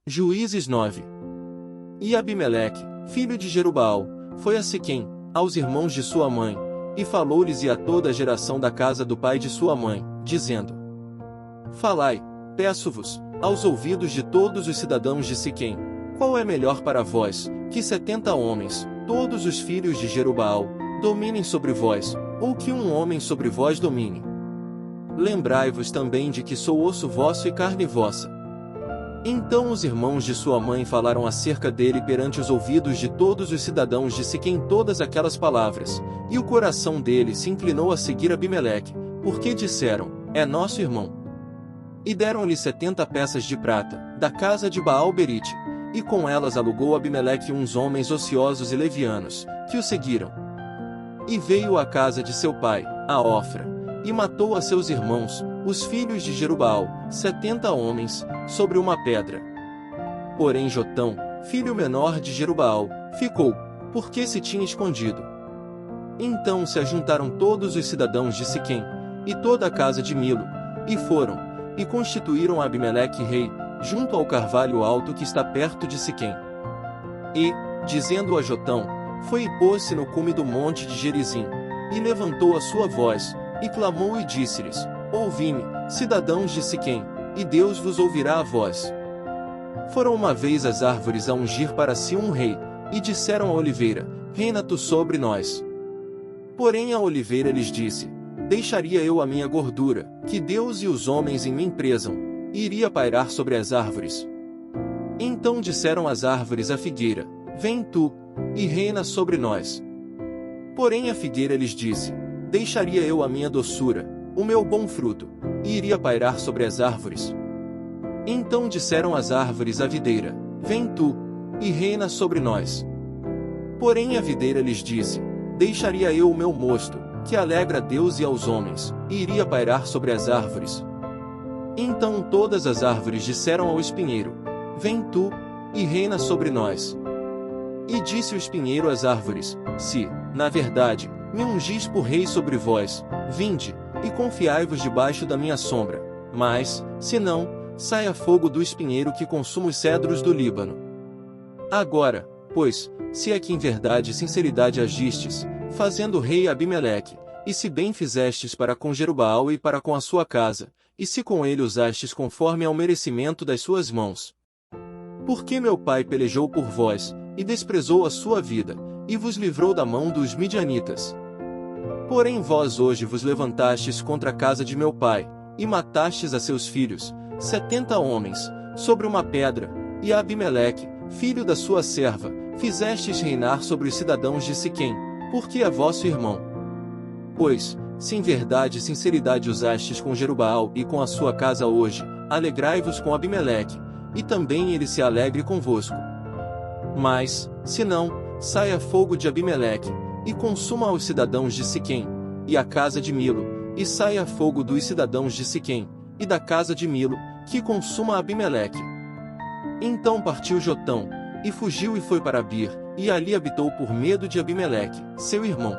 Juízes 9. E Abimeleque, filho de Jerubaal, foi a Siquém, aos irmãos de sua mãe, e falou-lhes e a toda a geração da casa do pai de sua mãe, dizendo: Falai, peço-vos, aos ouvidos de todos os cidadãos de Siquém, qual é melhor para vós, que 70 homens, todos os filhos de Jerubaal, dominem sobre vós, ou que um homem sobre vós domine? Lembrai-vos também de que sou osso vosso e carne vossa. Então os irmãos de sua mãe falaram acerca dele perante os ouvidos de todos os cidadãos de Siquém todas aquelas palavras, e o coração dele se inclinou a seguir Abimeleque, porque disseram: É nosso irmão. E deram-lhe 70 peças de prata, da casa de Baal-Berite, e com elas alugou Abimeleque uns homens ociosos e levianos, que o seguiram. E veio à casa de seu pai, a Ofra, e matou a seus irmãos, os filhos de Jerubaal, 70 homens, sobre uma pedra. Porém Jotão, filho menor de Jerubaal, ficou, porque se tinha escondido. Então se ajuntaram todos os cidadãos de Siquém, e toda a casa de Milo, e foram, e constituíram Abimeleque rei, junto ao carvalho alto que está perto de Siquém. E, dizendo a Jotão, foi e pôs-se no cume do monte de Gerizim, e levantou a sua voz, e clamou e disse-lhes: Ouvi-me, cidadãos de Siquém, e Deus vos ouvirá a voz. Foram uma vez as árvores a ungir para si um rei, e disseram à oliveira: Reina tu sobre nós. Porém a oliveira lhes disse: Deixaria eu a minha gordura, que Deus e os homens em mim prezam, e iria pairar sobre as árvores. Então disseram as árvores à figueira: Vem tu, e reina sobre nós. Porém a figueira lhes disse: Deixaria eu a minha doçura, o meu bom fruto, e iria pairar sobre as árvores. Então disseram as árvores à videira: Vem tu, e reina sobre nós. Porém a videira lhes disse: Deixaria eu o meu mosto, que alegra a Deus e aos homens, e iria pairar sobre as árvores. Então todas as árvores disseram ao espinheiro: Vem tu, e reina sobre nós. E disse o espinheiro às árvores: Se, na verdade, me ungis por rei sobre vós, vinde, e confiai-vos debaixo da minha sombra. Mas, se não, saia fogo do espinheiro que consuma os cedros do Líbano. Agora, pois, se é que em verdade e sinceridade agistes, fazendo rei Abimeleque, e se bem fizestes para com Jerubaal e para com a sua casa, e se com ele usastes conforme ao merecimento das suas mãos. Porque meu pai pelejou por vós, e desprezou a sua vida, e vos livrou da mão dos midianitas. Porém vós hoje vos levantastes contra a casa de meu pai, e matastes a seus filhos, 70 homens, sobre uma pedra, e a Abimeleque, filho da sua serva, fizestes reinar sobre os cidadãos de Siquém, porque é vosso irmão. Pois, se em verdade e sinceridade usastes com Jerubaal e com a sua casa hoje, alegrai-vos com Abimeleque, e também ele se alegre convosco. Mas, se não, saia fogo de Abimeleque, e consuma os cidadãos de Siquém, e a casa de Milo, e saia fogo dos cidadãos de Siquém, e da casa de Milo, que consuma Abimeleque. Então partiu Jotão, e fugiu e foi para Bir, e ali habitou por medo de Abimeleque, seu irmão.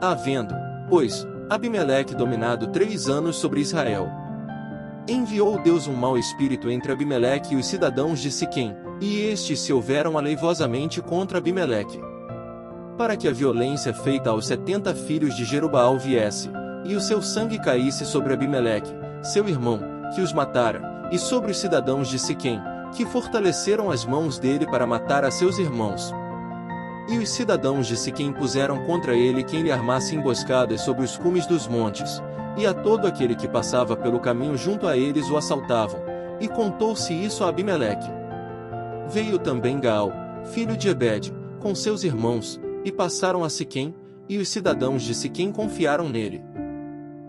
Havendo, pois, Abimeleque dominado 3 anos sobre Israel, enviou Deus um mau espírito entre Abimeleque e os cidadãos de Siquém, e estes se houveram aleivosamente contra Abimeleque, para que a violência feita aos 70 filhos de Jerubaal viesse, e o seu sangue caísse sobre Abimeleque, seu irmão, que os matara, e sobre os cidadãos de Siquém, que fortaleceram as mãos dele para matar a seus irmãos. E os cidadãos de Siquém puseram contra ele quem lhe armasse emboscadas sobre os cumes dos montes, e a todo aquele que passava pelo caminho junto a eles o assaltavam, e contou-se isso a Abimeleque. Veio também Gaal, filho de Ebed, com seus irmãos, e passaram a Siquém, e os cidadãos de Siquém confiaram nele.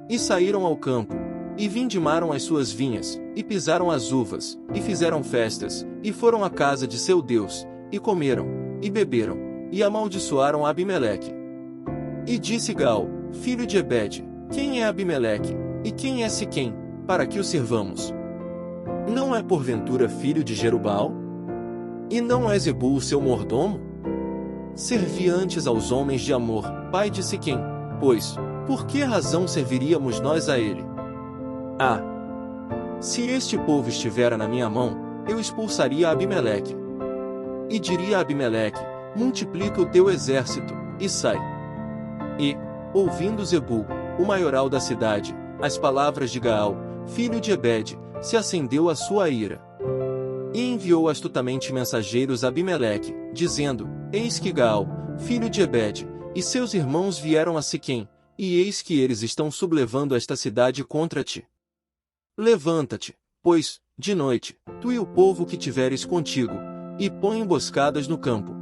E saíram ao campo, e vindimaram as suas vinhas, e pisaram as uvas, e fizeram festas, e foram à casa de seu Deus, e comeram, e beberam, e amaldiçoaram Abimeleque. E disse Gaal, filho de Ebed: Quem é Abimeleque, e quem é Siquém, para que o sirvamos? Não é porventura filho de Jerubaal? E não é Zebul seu mordomo? Servi antes aos homens de Amor, pai de Siquém, pois, por que razão serviríamos nós a ele? Ah! Se este povo estivera na minha mão, eu expulsaria Abimeleque. E diria a Abimeleque: multiplica o teu exército, e sai. E, ouvindo Zebul, o maioral da cidade, as palavras de Gaal, filho de Ebed, se acendeu a sua ira. E enviou astutamente mensageiros a Abimeleque, dizendo: eis que Gaal, filho de Ebed, e seus irmãos vieram a Siquém, e eis que eles estão sublevando esta cidade contra ti. Levanta-te, pois, de noite, tu e o povo que tiveres contigo, e põe emboscadas no campo.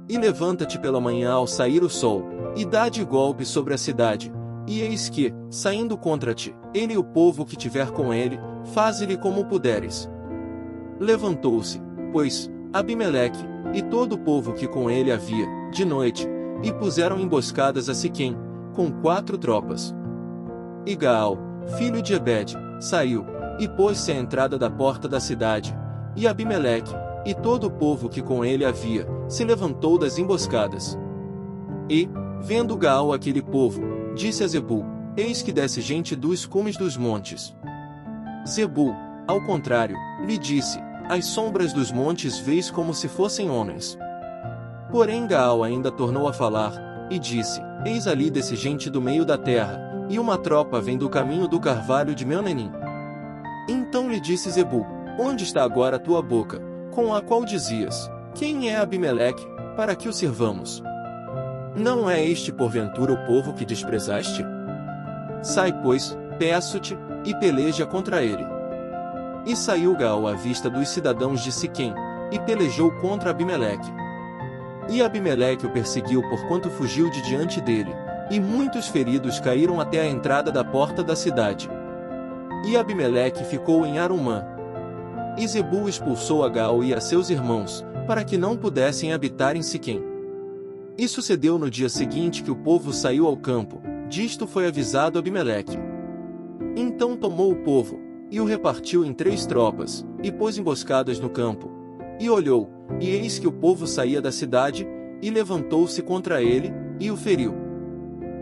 E levanta-te pela manhã ao sair o sol, e dá de golpe sobre a cidade, e eis que, saindo contra ti, ele e o povo que tiver com ele, faze-lhe como puderes. Levantou-se, pois, Abimeleque, e todo o povo que com ele havia, de noite, e puseram emboscadas a Siquém, com 4 tropas. E Gaal, filho de Ebed, saiu, e pôs-se à entrada da porta da cidade, e Abimeleque, e todo o povo que com ele havia, se levantou das emboscadas. E, vendo Gaal aquele povo, disse a Zebul: eis que desce gente dos cumes dos montes. Zebul, ao contrário, lhe disse: as sombras dos montes vês como se fossem homens. Porém Gaal ainda tornou a falar, e disse: eis ali desce gente do meio da terra, e uma tropa vem do caminho do carvalho de Meonenim. Então lhe disse Zebul: onde está agora a tua boca, com a qual dizias: quem é Abimeleque, para que o sirvamos? Não é este porventura o povo que desprezaste? Sai, pois, peço-te, e peleja contra ele. E saiu Gaal à vista dos cidadãos de Siquém, e pelejou contra Abimeleque. E Abimeleque o perseguiu porquanto fugiu de diante dele, e muitos feridos caíram até a entrada da porta da cidade. E Abimeleque ficou em Arumã. E Zebul expulsou a Gaal e a seus irmãos, para que não pudessem habitar em Siquém. E sucedeu no dia seguinte que o povo saiu ao campo, disto foi avisado Abimeleque. Então tomou o povo, e o repartiu em 3 tropas, e pôs emboscadas no campo. E olhou, e eis que o povo saía da cidade, e levantou-se contra ele, e o feriu.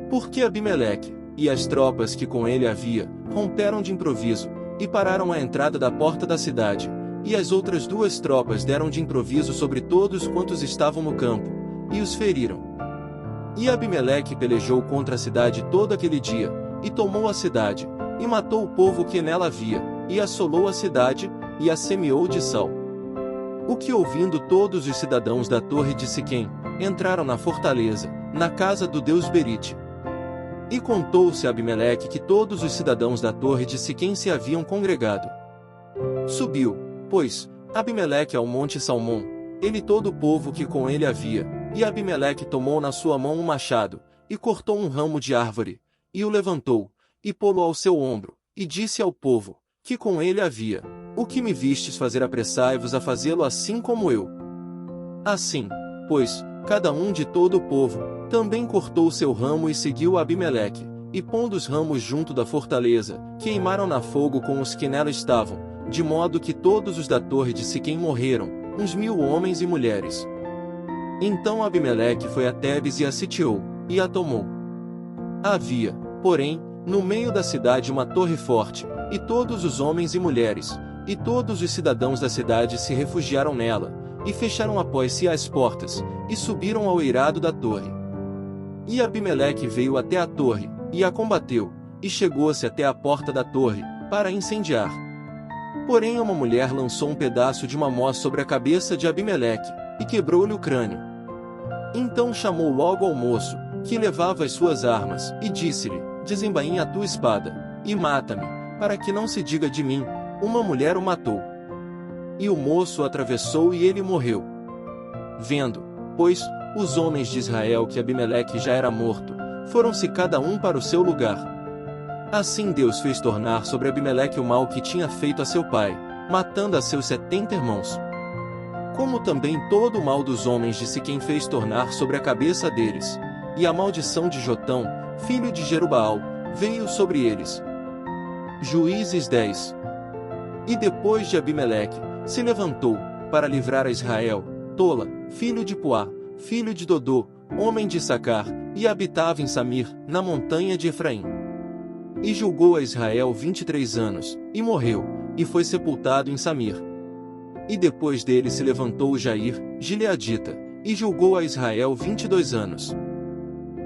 Porque Abimeleque, e as tropas que com ele havia, romperam de improviso, e pararam à entrada da porta da cidade, e as outras 2 tropas deram de improviso sobre todos quantos estavam no campo, e os feriram. E Abimeleque pelejou contra a cidade todo aquele dia, e tomou a cidade, e matou o povo que nela havia, e assolou a cidade, e a semeou de sal. O que ouvindo todos os cidadãos da torre de Siquém, entraram na fortaleza, na casa do deus Berite. E contou-se a Abimeleque que todos os cidadãos da torre de Siquém se haviam congregado. Subiu, pois, Abimeleque ao monte Salmão, ele e todo o povo que com ele havia, e Abimeleque tomou na sua mão um machado, e cortou um ramo de árvore, e o levantou, e pô-lo ao seu ombro, e disse ao povo, que com ele havia: o que me vistes fazer, apressai-vos a fazê-lo assim como eu. Assim, pois, cada um de todo o povo, também cortou o seu ramo e seguiu Abimeleque, e pondo os ramos junto da fortaleza, queimaram na fogo com os que nela estavam, de modo que todos os da torre de Siquém morreram, uns 1000 homens e mulheres. Então Abimeleque foi a Tebes e a sitiou, e a tomou. Havia, porém, no meio da cidade uma torre forte, e todos os homens e mulheres, e todos os cidadãos da cidade se refugiaram nela, e fecharam após si as portas, e subiram ao eirado da torre. E Abimeleque veio até a torre, e a combateu, e chegou-se até a porta da torre, para incendiar. Porém uma mulher lançou um pedaço de mamó sobre a cabeça de Abimeleque, e quebrou-lhe o crânio. Então chamou logo ao moço, que levava as suas armas, e disse-lhe: desembainha a tua espada, e mata-me, para que não se diga de mim, uma mulher o matou. E o moço o atravessou e ele morreu. Vendo, pois, os homens de Israel que Abimeleque já era morto, foram-se cada um para o seu lugar. Assim Deus fez tornar sobre Abimeleque o mal que tinha feito a seu pai, matando a seus 70 irmãos. Como também todo o mal dos homens de Siquém fez tornar sobre a cabeça deles, e a maldição de Jotão, filho de Jerubaal, veio sobre eles. Juízes 10. E depois de Abimeleque, se levantou, para livrar a Israel, Tola, filho de Puá, filho de Dodô, homem de Sacar, e habitava em Samir, na montanha de Efraim. E julgou a Israel 23 anos, e morreu, e foi sepultado em Samir. E depois dele se levantou Jair, gileadita, e julgou a Israel 22 anos.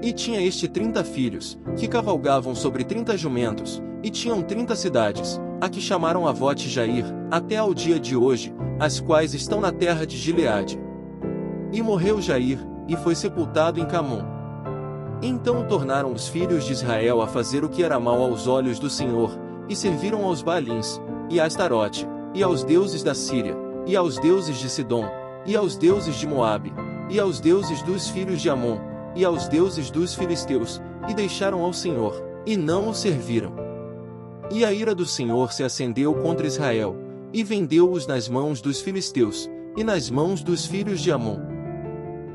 E tinha este 30 filhos, que cavalgavam sobre 30 jumentos, e tinham 30 cidades, a que chamaram Avote Jair, até ao dia de hoje, as quais estão na terra de Gileade. E morreu Jair, e foi sepultado em Camom. Então tornaram os filhos de Israel a fazer o que era mal aos olhos do Senhor, e serviram aos Baalins, e a Astarote, e aos deuses da Síria, e aos deuses de Sidom, e aos deuses de Moabe, e aos deuses dos filhos de Amon, e aos deuses dos filisteus, e deixaram ao Senhor, e não o serviram. E a ira do Senhor se acendeu contra Israel, e vendeu-os nas mãos dos filisteus, e nas mãos dos filhos de Amon.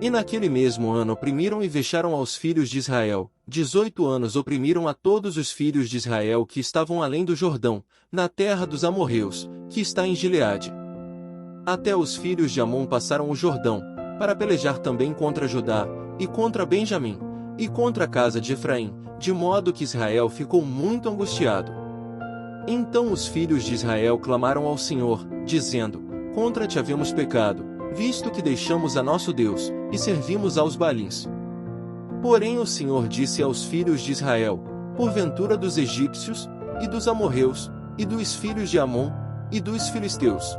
E naquele mesmo ano oprimiram e vexaram aos filhos de Israel, 18 anos oprimiram a todos os filhos de Israel que estavam além do Jordão, na terra dos amorreus, que está em Gileade. Até os filhos de Amon passaram o Jordão, para pelejar também contra Judá, e contra Benjamim, e contra a casa de Efraim, de modo que Israel ficou muito angustiado. Então os filhos de Israel clamaram ao Senhor, dizendo: Contra ti havemos pecado, visto que deixamos a nosso Deus, e servimos aos Baalins. Porém o Senhor disse aos filhos de Israel: Porventura dos egípcios, e dos amorreus, e dos filhos de Amon, e dos filisteus,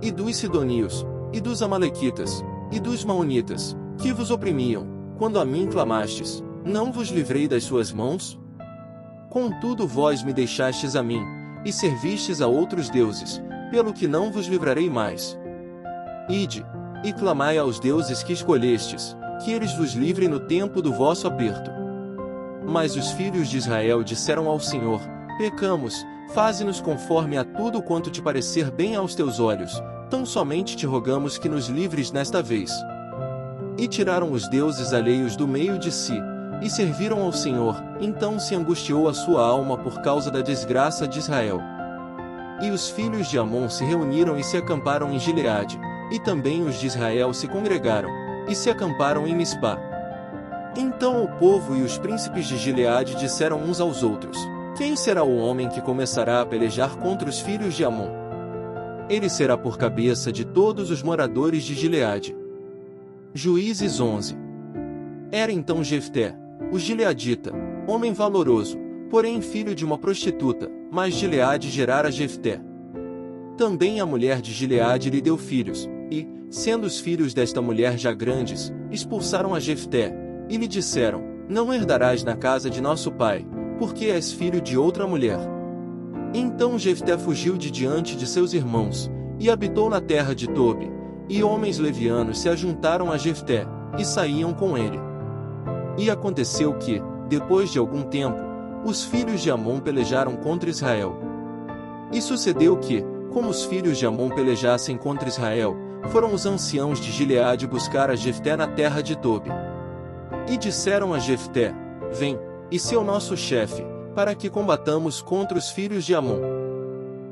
e dos sidonios, e dos amalequitas, e dos maonitas, que vos oprimiam, quando a mim clamastes, não vos livrei das suas mãos? Contudo vós me deixastes a mim, e servistes a outros deuses, pelo que não vos livrarei mais. Ide, e clamai aos deuses que escolhestes, que eles vos livrem no tempo do vosso aperto. Mas os filhos de Israel disseram ao Senhor: Pecamos, faze-nos conforme a tudo quanto te parecer bem aos teus olhos, tão somente te rogamos que nos livres nesta vez. E tiraram os deuses alheios do meio de si, e serviram ao Senhor, então se angustiou a sua alma por causa da desgraça de Israel. E os filhos de Amon se reuniram e se acamparam em Gileade, e também os de Israel se congregaram, e se acamparam em Mispá. Então o povo e os príncipes de Gileade disseram uns aos outros: Quem será o homem que começará a pelejar contra os filhos de Amon? Ele será por cabeça de todos os moradores de Gileade. Juízes 11. Era então Jefté, o gileadita, homem valoroso, porém filho de uma prostituta, mas Gileade gerara Jefté. Também a mulher de Gileade lhe deu filhos, e, sendo os filhos desta mulher já grandes, expulsaram a Jefté, e lhe disseram: Não herdarás na casa de nosso pai, porque és filho de outra mulher. Então Jefté fugiu de diante de seus irmãos, e habitou na terra de Tobi, e homens levianos se ajuntaram a Jefté, e saíam com ele. E aconteceu que, depois de algum tempo, os filhos de Amon pelejaram contra Israel. E sucedeu que, como os filhos de Amon pelejassem contra Israel, foram os anciãos de Gileade buscar a Jefté na terra de Tobi. E disseram a Jefté: Vem, e sê o nosso chefe, para que combatamos contra os filhos de Amon.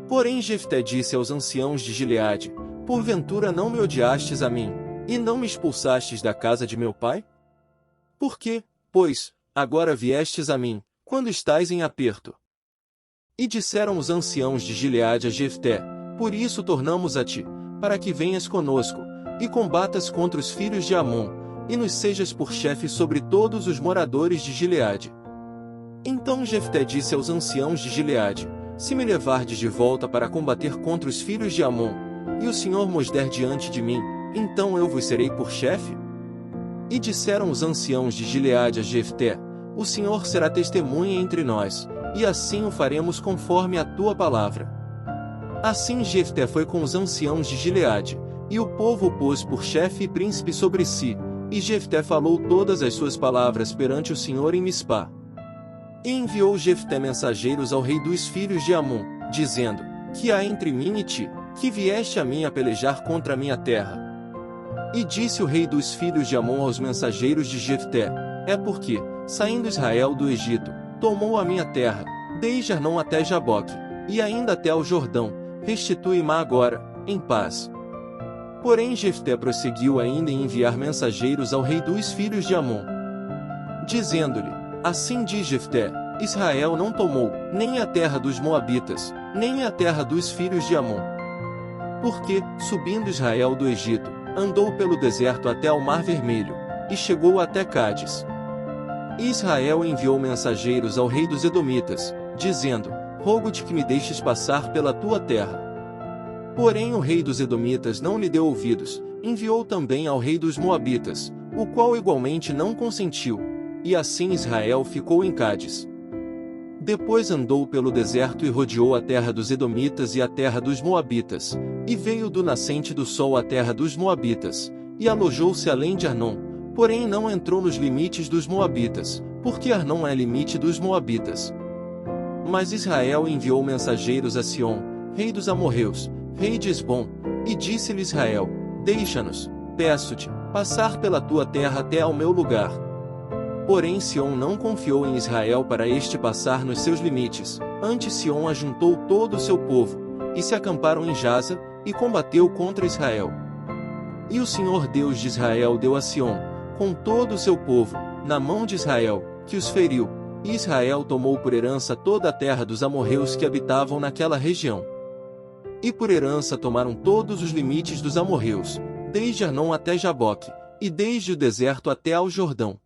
Porém Jefté disse aos anciãos de Gileade: Porventura não me odiastes a mim, e não me expulsastes da casa de meu pai? Por que, pois, agora viestes a mim, quando estais em aperto? E disseram os anciãos de Gileade a Jefté: Por isso tornamos a ti, para que venhas conosco, e combatas contra os filhos de Amon, e nos sejas por chefe sobre todos os moradores de Gileade. Então Jefté disse aos anciãos de Gileade: Se me levardes de volta para combater contra os filhos de Amon, e o Senhor mos der diante de mim, então eu vos serei por chefe? E disseram os anciãos de Gileade a Jefté: O Senhor será testemunha entre nós, e assim o faremos conforme a tua palavra. Assim Jefté foi com os anciãos de Gileade, e o povo o pôs por chefe e príncipe sobre si, e Jefté falou todas as suas palavras perante o Senhor em Mispá. E enviou Jefté mensageiros ao rei dos filhos de Amon, dizendo: Que há entre mim e ti, que vieste a mim a pelejar contra a minha terra? E disse o rei dos filhos de Amon aos mensageiros de Jefté: É porque, saindo Israel do Egito, tomou a minha terra, desde Arnon até Jaboque, e ainda até ao Jordão, restitui-ma agora, em paz. Porém Jefté prosseguiu ainda em enviar mensageiros ao rei dos filhos de Amon, dizendo-lhe: Assim diz Jefté: Israel não tomou, nem a terra dos Moabitas, nem a terra dos filhos de Amon. Porque, subindo Israel do Egito, andou pelo deserto até ao Mar Vermelho, e chegou até Cádiz. E Israel enviou mensageiros ao rei dos Edomitas, dizendo: Rogo-te que me deixes passar pela tua terra. Porém o rei dos Edomitas não lhe deu ouvidos, enviou também ao rei dos Moabitas, o qual igualmente não consentiu, e assim Israel ficou em Cádiz. Depois andou pelo deserto e rodeou a terra dos Edomitas e a terra dos Moabitas, e veio do nascente do sol à terra dos Moabitas, e alojou-se além de Arnon, porém não entrou nos limites dos Moabitas, porque Arnon é limite dos Moabitas. Mas Israel enviou mensageiros a Sion, rei dos amorreus, rei de Esbom, e disse-lhe Israel: Deixa-nos, peço-te, passar pela tua terra até ao meu lugar. Porém Sion não confiou em Israel para este passar nos seus limites, antes Sion ajuntou todo o seu povo, e se acamparam em Jaza, e combateu contra Israel. E o Senhor Deus de Israel deu a Sion, com todo o seu povo, na mão de Israel, que os feriu, e Israel tomou por herança toda a terra dos amorreus que habitavam naquela região. E por herança tomaram todos os limites dos amorreus, desde Arnon até Jaboque, e desde o deserto até ao Jordão.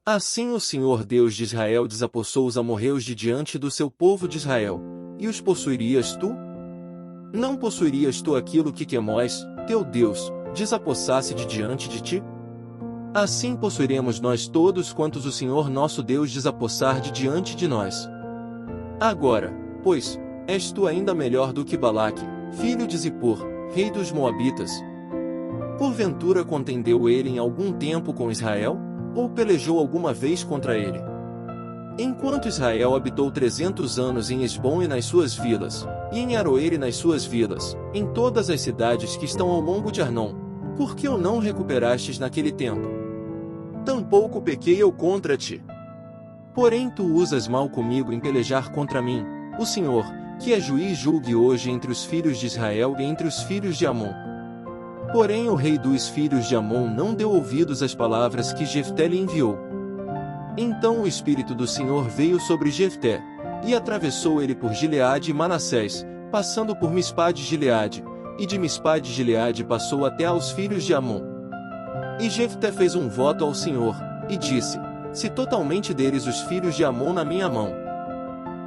Assim o Senhor Deus de Israel desapossou os amorreus de diante do seu povo de Israel, e os possuirias tu? Não possuirias tu aquilo que Quemós, teu Deus, desapossasse de diante de ti? Assim possuiremos nós todos quantos o Senhor nosso Deus desapossar de diante de nós. Agora, pois, és tu ainda melhor do que Balaque, filho de Zippor, rei dos Moabitas? Porventura contendeu ele em algum tempo com Israel, ou pelejou alguma vez contra ele? Enquanto Israel habitou 300 anos em Esbom e nas suas vilas, e em Aroer e nas suas vilas, em todas as cidades que estão ao longo de Arnon, por que o não recuperastes naquele tempo? Tampouco pequei eu contra ti. Porém tu usas mal comigo em pelejar contra mim, o Senhor, que é juiz, julgue hoje entre os filhos de Israel e entre os filhos de Amon. Porém o rei dos filhos de Amon não deu ouvidos às palavras que Jefté lhe enviou. Então o Espírito do Senhor veio sobre Jefté, e atravessou ele por Gileade e Manassés, passando por Mispá de Gileade, e de Mispá de Gileade passou até aos filhos de Amon. E Jefté fez um voto ao Senhor, e disse: Se totalmente deres os filhos de Amon na minha mão,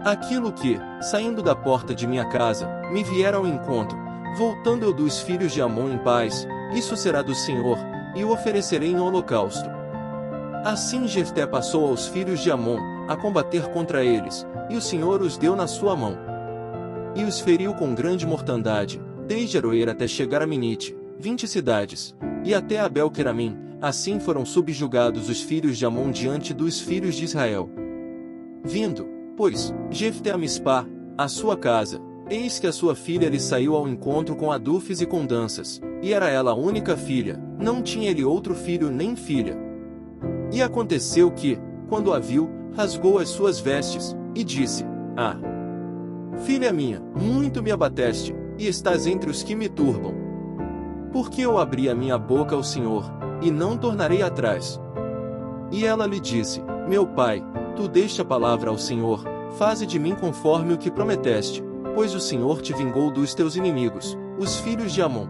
aquilo que, saindo da porta de minha casa, me vier ao encontro, voltando eu dos filhos de Amon em paz, isso será do Senhor, e o oferecerei em holocausto. Assim Jefté passou aos filhos de Amon, a combater contra eles, e o Senhor os deu na sua mão. E os feriu com grande mortandade, desde Aroer até chegar a Minite, 20 cidades, e até Abel-Queramim. Assim foram subjugados os filhos de Amon diante dos filhos de Israel. Vindo, pois, Jefté a Mispá, a sua casa, eis que a sua filha lhe saiu ao encontro com adufes e com danças, e era ela a única filha, não tinha ele outro filho nem filha. E aconteceu que, quando a viu, rasgou as suas vestes, e disse: Ah, filha minha, muito me abateste, e estás entre os que me turbam. Porque eu abri a minha boca ao Senhor, e não tornarei atrás. E ela lhe disse: Meu pai, tu deste a palavra ao Senhor, faze de mim conforme o que prometeste, pois o Senhor te vingou dos teus inimigos, os filhos de Amon.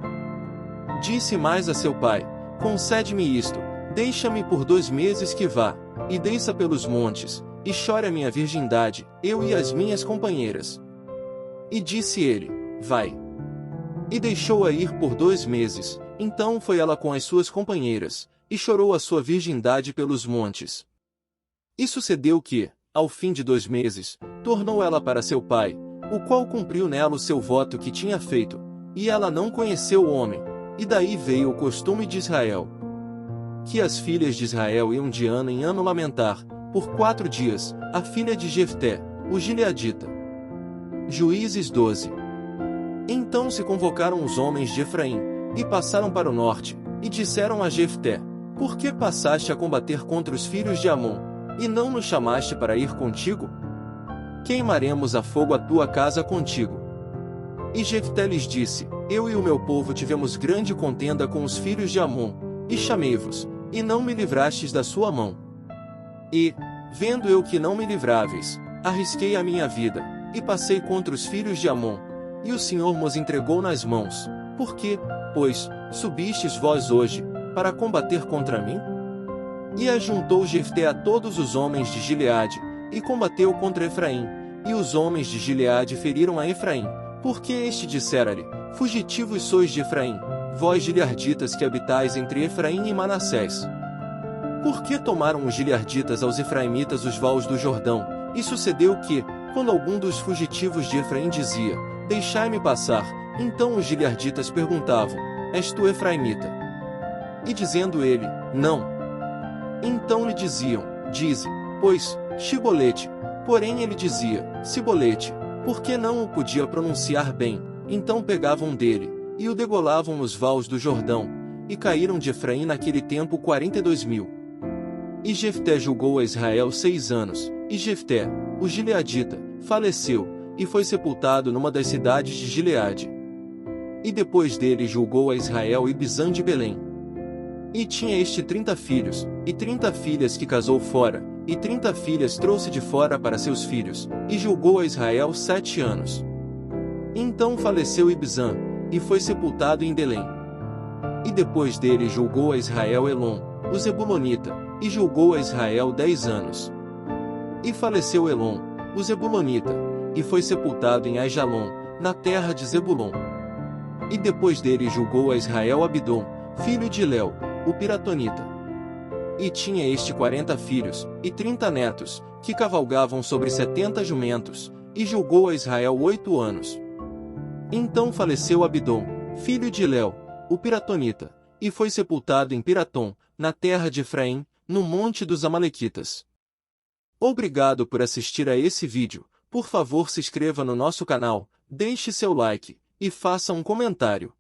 Disse mais a seu pai: Concede-me isto, deixa-me por 2 meses que vá, e desça pelos montes, e chore a minha virgindade, eu e as minhas companheiras. E disse ele: Vai. E deixou-a ir por 2 meses, então foi ela com as suas companheiras, e chorou a sua virgindade pelos montes. E sucedeu que, ao fim de 2 meses, tornou ela para seu pai, o qual cumpriu nela o seu voto que tinha feito, e ela não conheceu o homem, e daí veio o costume de Israel. Que as filhas de Israel iam de ano em ano lamentar, por 4 dias, a filha de Jefté, o gileadita. Juízes 12. Então se convocaram os homens de Efraim, e passaram para o norte, e disseram a Jefté: Por que passaste a combater contra os filhos de Amon, e não nos chamaste para ir contigo? Queimaremos a fogo a tua casa contigo. E Jefté lhes disse: Eu e o meu povo tivemos grande contenda com os filhos de Amon, e chamei-vos, e não me livrastes da sua mão. E, vendo eu que não me livráveis, arrisquei a minha vida, e passei contra os filhos de Amon, e o Senhor mos entregou nas mãos. Por que, pois, subistes vós hoje, para combater contra mim? E ajuntou Jefté a todos os homens de Gileade, e combateu contra Efraim, e os homens de Gileade feriram a Efraim, porque este dissera-lhe: Fugitivos sois de Efraim, vós gilearditas que habitais entre Efraim e Manassés. Por que tomaram os gilearditas aos efraimitas os vales do Jordão? E sucedeu que, quando algum dos fugitivos de Efraim dizia: Deixai-me passar, então os gilearditas perguntavam: És tu efraimita? E dizendo ele: Não. Então lhe diziam: Dize, pois, Shibolete. Porém ele dizia: Sibolete, porque não o podia pronunciar bem. Então pegavam dele, e o degolavam nos vales do Jordão, e caíram de Efraim naquele tempo 42.000. E Jefté julgou a Israel 6 anos, e Jefté, o gileadita, faleceu, e foi sepultado numa das cidades de Gileade. E depois dele julgou a Israel Ibzan de Belém. E tinha este 30 filhos, e 30 filhas que casou fora, e 30 filhas trouxe de fora para seus filhos, e julgou a Israel 7 anos. Então faleceu Ibzan, e foi sepultado em Belém. E depois dele julgou a Israel Elon, o Zebulonita, e julgou a Israel 10 anos. E faleceu Elon, o Zebulonita, e foi sepultado em Aijalon, na terra de Zebulon. E depois dele julgou a Israel Abidom, filho de Léu, o Piratonita. E tinha este 40 filhos, e 30 netos, que cavalgavam sobre 70 jumentos, e julgou a Israel 8 anos. Então faleceu Abidom, filho de Léu, o Piratonita, e foi sepultado em Piratom, na terra de Efraim, no monte dos Amalequitas. Obrigado por assistir a esse vídeo. Por favor, se inscreva no nosso canal, deixe seu like, e faça um comentário.